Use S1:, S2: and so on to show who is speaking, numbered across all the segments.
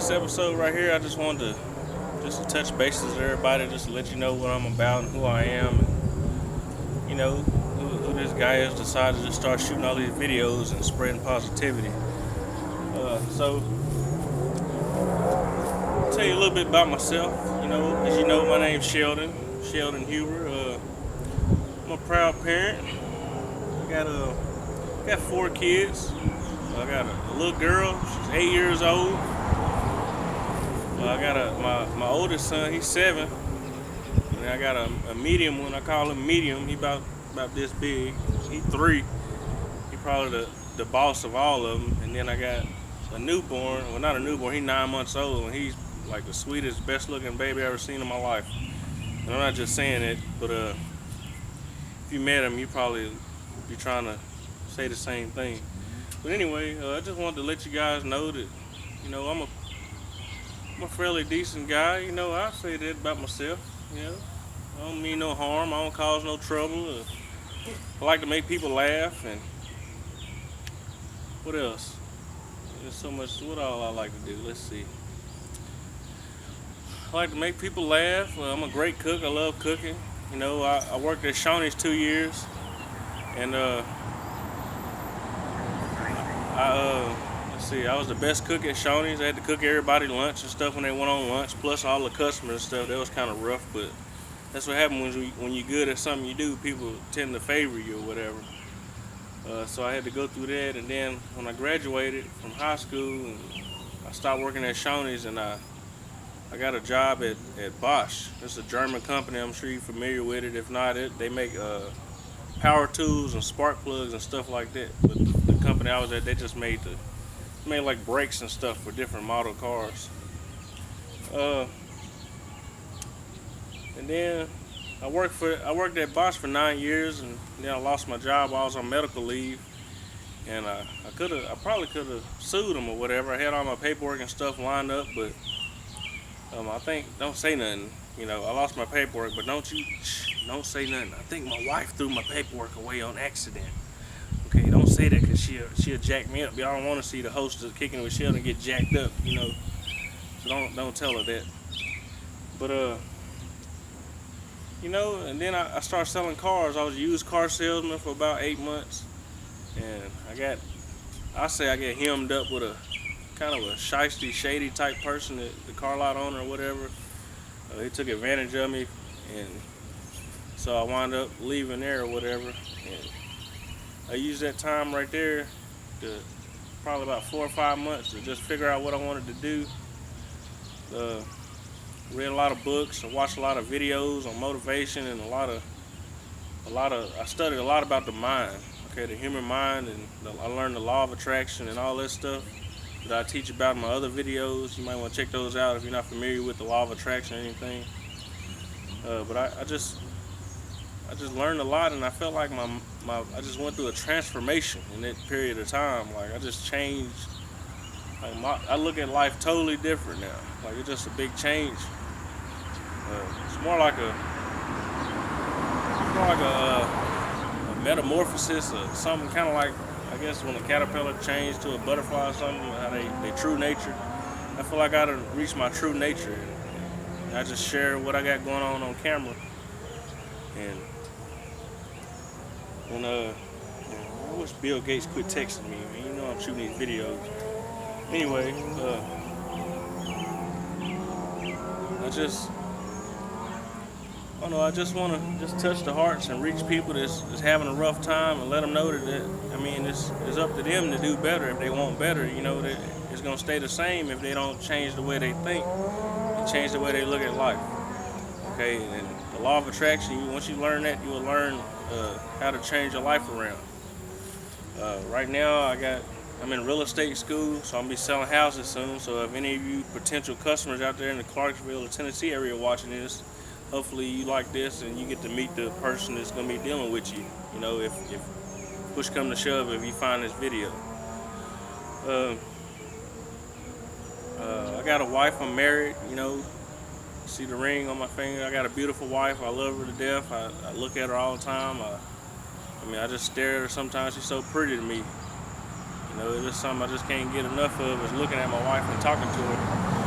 S1: this episode right here, I just wanted to touch bases with everybody, just to let you know what I'm about and who I am, and who this guy is. Decided to start shooting all these videos and spreading positivity. So, I'll tell you a little bit about myself. As you know, my name's Sheldon Huber. I'm a proud parent. I got 4 kids. I got a little girl. She's 8 years old. I got my oldest son. He's 7. And I got a medium one. I call him medium. He about this big. He's 3. He probably the boss of all of them. And then I got a newborn. Well, not a newborn. He's 9 months old, and he's like the sweetest, best looking baby I've ever seen in my life. And I'm not just saying it, but if you met him, you probably be trying to say the same thing. But anyway, I just wanted to let you guys know that, I'm a fairly decent guy. I say that about myself. I don't mean no harm. I don't cause no trouble. I like to make people laugh. And what else? There's so much. What all I like to do? Let's see. I like to make people laugh. I'm a great cook. I love cooking. I worked at Shawnee's 2 years, and let's see, I was the best cook at Shawnee's. I had to cook everybody lunch and stuff when they went on lunch, plus all the customers and stuff. That was kind of rough, but that's what happens when you're good at something you do. People tend to favor you or whatever. So I had to go through that, and then when I graduated from high school, I stopped working at Shawnee's, and I got a job at Bosch. It's a German company. I'm sure you're familiar with it. If not, they make power tools and spark plugs and stuff like that. But the company I was at, they just made like brakes and stuff for different model cars. And then I worked at Bosch for 9 years, and then I lost my job while I was on medical leave. And I probably could have sued them or whatever. I had all my paperwork and stuff lined up, but I think, don't say nothing. I lost my paperwork, but don't say nothing. I think my wife threw my paperwork away on accident. Okay, don't say that, because she'll jack me up. Y'all don't want to see the host of Kicking It with Sheldon get jacked up, So don't tell her that. But and then I started selling cars. I was a used car salesman for about 8 months, and I get hemmed up with a kind of a shiesty, shady type person, the car lot owner or whatever. He took advantage of me, and so I wound up leaving there or whatever. And I used that time right there to probably about 4 or 5 months to just figure out what I wanted to do. Read a lot of books, I watched a lot of videos on motivation, and I studied a lot about the mind, the human mind, and I learned the law of attraction and all that stuff that I teach about in my other videos. You might want to check those out if you're not familiar with the law of attraction or anything. But I just learned a lot, and I felt like I just went through a transformation in that period of time. Like, I just changed. I look at life totally different now. Like, it's just a big change. It's more like a metamorphosis, or something kind of like, I guess, when a caterpillar changed to a butterfly or something, how they true nature. I feel like I done reached my true nature, and I just share what I got going on camera. And I wish Bill Gates quit texting me. I'm shooting these videos. Anyway, I just want to touch the hearts and reach people that's having a rough time, and let them know that it's up to them to do better. If they want better, that it's going to stay the same if they don't change the way they think and change the way they look at life. Okay, and the law of attraction, once you learn that, you will learn how to change your life around. Right now, I'm in real estate school, so I'm going to be selling houses soon. So if any of you potential customers out there in the Clarksville or Tennessee area watching this, hopefully you like this and you get to meet the person that's going to be dealing with you. If push come to shove, if you find this video. I got a wife. I'm married. See the ring on my finger. I got a beautiful wife. I love her to death. I look at her all the time. I just stare at her sometimes. She's so pretty to me. It's just something I just can't get enough of, is looking at my wife and talking to her.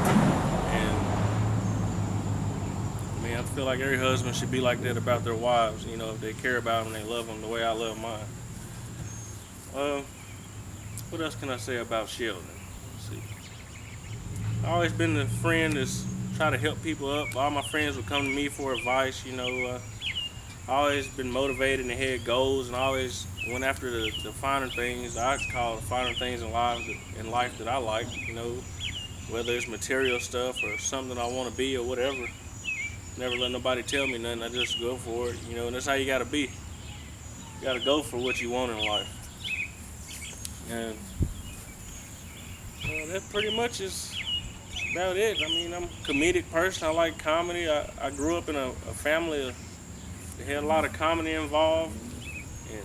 S1: feel like every husband should be like that about their wives, you know, if they care about them and they love them the way I love mine. What else can I say about Sheldon? Let's see. I've always been the friend that's try to help people up. All my friends would come to me for advice, you know. I always been motivated and had goals, and I always went after the finer things. I call the finer things in life that I like, you know, whether it's material stuff or something I want to be or whatever. Never let nobody tell me nothing. I just go for it, you know, and that's how you got to be. You got to go for what you want in life. And that pretty much is about it. I mean, I'm a comedic person. I like comedy. I grew up in a family that had a lot of comedy involved, and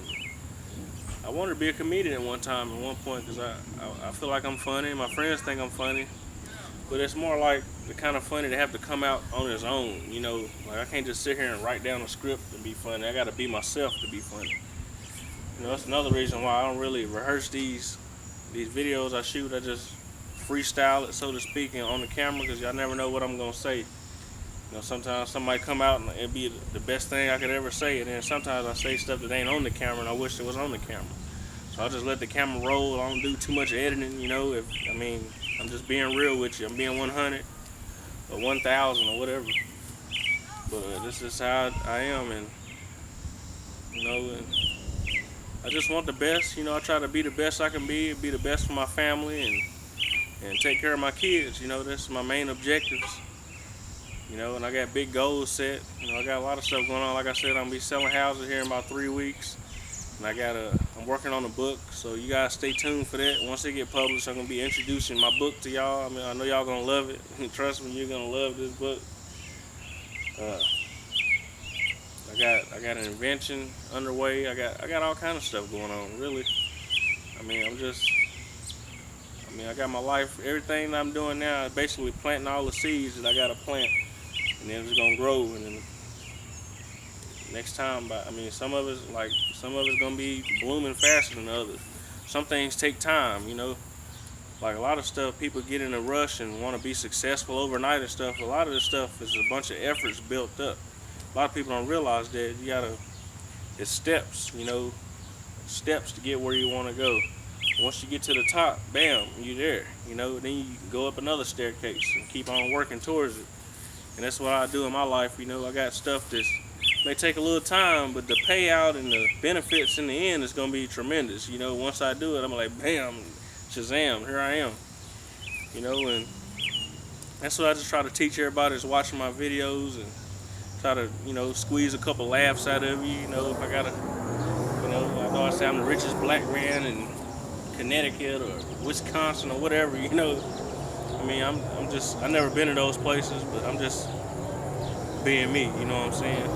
S1: I wanted to be a comedian at one time, at one point, because I feel like I'm funny. My friends think I'm funny, but it's more like the kind of funny that have to come out on its own, you know. Like, I can't just sit here and write down a script and be funny. I got to be myself to be funny. You know, that's another reason why I don't really rehearse these videos I shoot. I just freestyle it, so to speak, and on the camera, because y'all never know what I'm gonna say. You know, sometimes somebody come out and it'd be the best thing I could ever say, and then sometimes I say stuff that ain't on the camera and I wish it was on the camera. So I just let the camera roll. I don't do too much editing, you know. I'm just being real with you. I'm being 100 or 1,000 or whatever. But this is how I am, and you know, and I just want the best. You know, I try to be the best I can be the best for my family, and take care of my kids. You know, that's my main objectives. You know, and I got big goals set. You know, I got a lot of stuff going on. Like I said, I'm gonna be selling houses here in about 3 weeks, and I'm working on a book. So you guys stay tuned for that. Once they get published, I'm gonna be introducing my book to y'all. I mean, I know y'all gonna love it. Trust me, you're gonna love this book. I got an invention underway. I got all kind of stuff going on. Really, I got my life. Everything that I'm doing now is basically planting all the seeds that I gotta plant, and then it's gonna grow. And then next time, some of it's gonna be blooming faster than others. Some things take time, you know. Like a lot of stuff, people get in a rush and want to be successful overnight and stuff. A lot of this stuff is a bunch of efforts built up. A lot of people don't realize that it's steps, you know, steps to get where you want to go. Once you get to the top, bam, you're there, you know. Then you go up another staircase and keep on working towards it. And that's what I do in my life, you know. I got stuff that may take a little time, but the payout and the benefits in the end is going to be tremendous. You know, once I do it, I'm like, bam, Shazam, here I am. You know, and that's what I just try to teach everybody that's watching my videos, and try to, you know, squeeze a couple laughs out of you. You know, if I gotta, you know, I know I say I'm the richest black man in Connecticut or Wisconsin or whatever, you know. I mean, I've never been to those places, but I'm just being me, you know what I'm saying?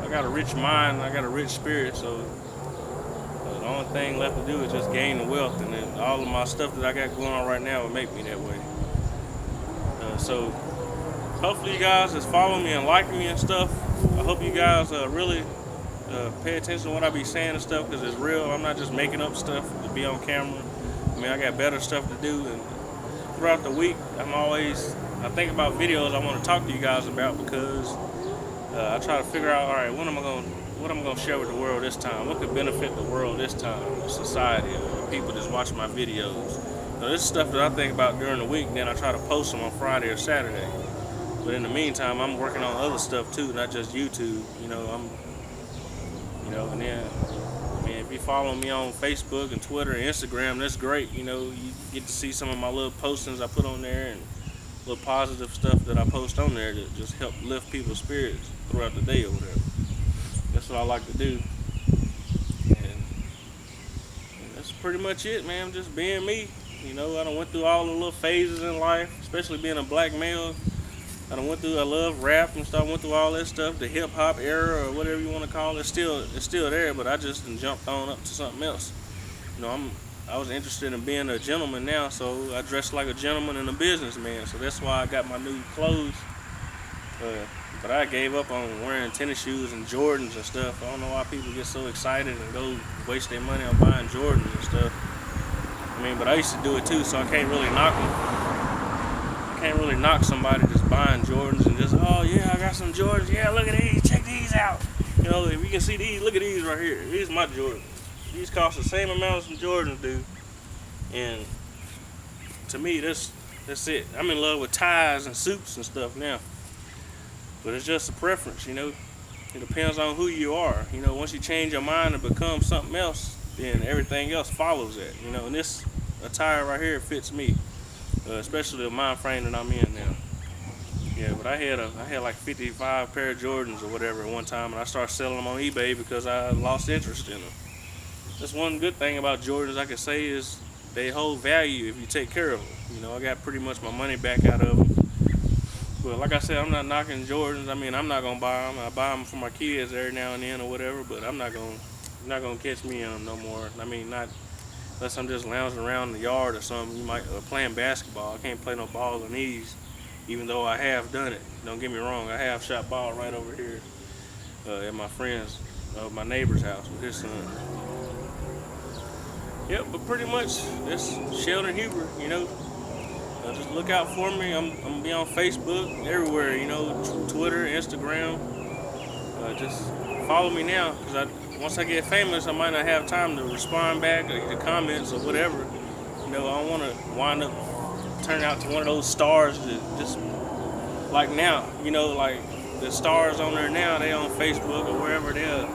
S1: I got a rich mind, I got a rich spirit, so the only thing left to do is just gain the wealth, and then all of my stuff that I got going on right now will make me that way. So hopefully you guys is following me and liking me and stuff. I hope you guys really pay attention to what I be saying and stuff, because it's real. I'm not just making up stuff to be on camera. I mean, I got better stuff to do, and throughout the week I think about videos I want to talk to you guys about, because I try to figure out, all right, what am I going to share with the world this time? What could benefit the world this time, the society, the people that's watching my videos? So this is stuff that I think about during the week, and then I try to post them on Friday or Saturday. But in the meantime, I'm working on other stuff too, not just YouTube. You know, and then, I mean, if you follow me on Facebook and Twitter and Instagram, that's great. You know, you get to see some of my little postings I put on there, and little positive stuff that I post on there that just help lift people's spirits throughout the day or whatever. That's what I like to do. And that's pretty much it, man. I'm just being me. You know, I done went through all the little phases in life, especially being a black male. I love rap and stuff. I went through all that stuff, the hip hop era or whatever you want to call it. It's still there, but I just jumped on up to something else. You know, I was interested in being a gentleman now, so I dress like a gentleman and a businessman. So that's why I got my new clothes. But I gave up on wearing tennis shoes and Jordans and stuff. I don't know why people get so excited and go waste their money on buying Jordans and stuff. I mean, but I used to do it too, so I can't really knock them. can't really knock somebody just buying Jordans and just, oh yeah, I got some Jordans. Yeah, look at these. Check these out. You know, if you can see these, look at these right here. These are my Jordans. These cost the same amount as some Jordans do. And to me, that's it. I'm in love with ties and suits and stuff now. But it's just a preference, you know. It depends on who you are. You know, once you change your mind and become something else, then everything else follows that. You know, and this attire right here fits me, especially the mind frame that I'm in now. Yeah, but I had like 55 pair of Jordans or whatever at one time, and I started selling them on eBay because I lost interest in them. That's one good thing about Jordans I can say is they hold value if you take care of them. You know, I got pretty much my money back out of them. But like I said, I'm not knocking Jordans. I mean, I'm not gonna buy them. I buy them for my kids every now and then or whatever. But you're not gonna catch me in them no more. I mean, not unless I'm just lounging around in the yard or something. You might playing basketball. I can't play no ball in these, even though I have done it. Don't get me wrong. I have shot ball right over here at my friend's, my neighbor's house with his son. Yep, but pretty much it's Sheldon Huber, you know. Just look out for me. I'm gonna be on Facebook, everywhere, you know, Twitter, Instagram. Just follow me now, because once I get famous, I might not have time to respond back or the comments or whatever. You know, I don't want to wind up turning out to one of those stars that just like now, you know, like the stars on there now, they on Facebook or wherever they'll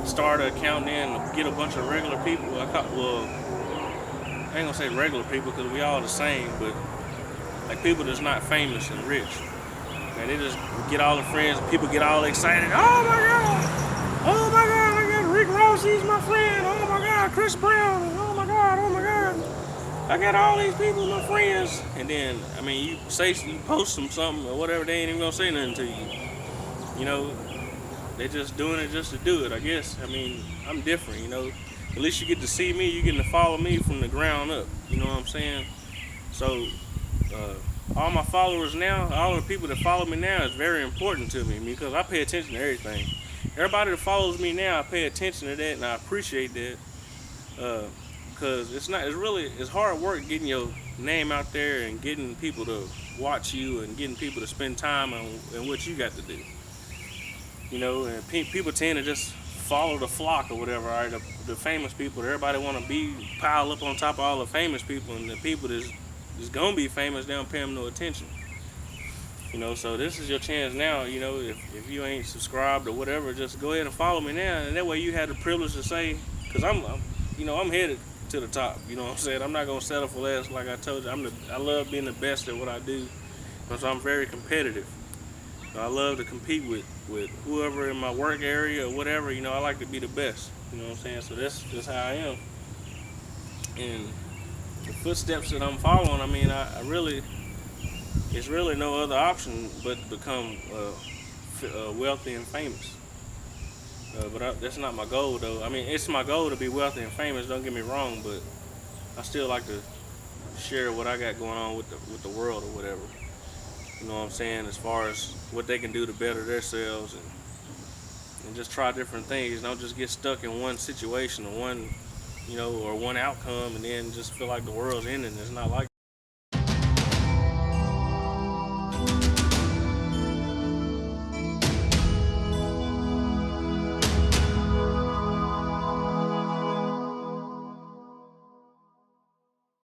S1: start an account and get a bunch of regular people. I ain't gonna say regular people because we all the same, but like people that's not famous and rich. And they just get all the friends, and people get all excited. Oh my God! Oh my God! I got Rick Ross, he's my friend. Oh my God! Chris Brown. Oh my God! Oh my God! I got all these people, my friends. And then, I mean, you post them something or whatever, they ain't even gonna say nothing to you. You know, they just doing it just to do it, I guess. I mean, I'm different, you know. At least you get to see me, you get to follow me from the ground up. You know what I'm saying? So, all my followers now, all the people that follow me now is very important to me because I pay attention to everything. Everybody that follows me now, I pay attention to that and I appreciate that. Because it's hard work getting your name out there and getting people to watch you and getting people to spend time on what you got to do. You know, and people tend to just follow the flock or whatever, right? The famous people, everybody want to be piled up on top of all the famous people, and the people that's gonna be famous, they don't pay them no attention. You know, so this is your chance now. You know, if you ain't subscribed or whatever, just go ahead and follow me now, and that way you have the privilege to say, because I'm headed to the top. You know what I'm saying? I'm not gonna settle for less. Like I told you, I love being the best at what I do, so I'm very competitive. I love to compete with whoever in my work area or whatever. You know, I like to be the best. You know what I'm saying? So that's just how I am. And the footsteps that I'm following, I mean, it's really no other option but to become wealthy and famous. But that's not my goal, though. I mean, it's my goal to be wealthy and famous. Don't get me wrong, but I still like to share what I got going on with the world or whatever. You know what I'm saying? As far as what they can do to better themselves and just try different things. Don't just get stuck in one situation or one outcome and then just feel like the world's ending. It's not like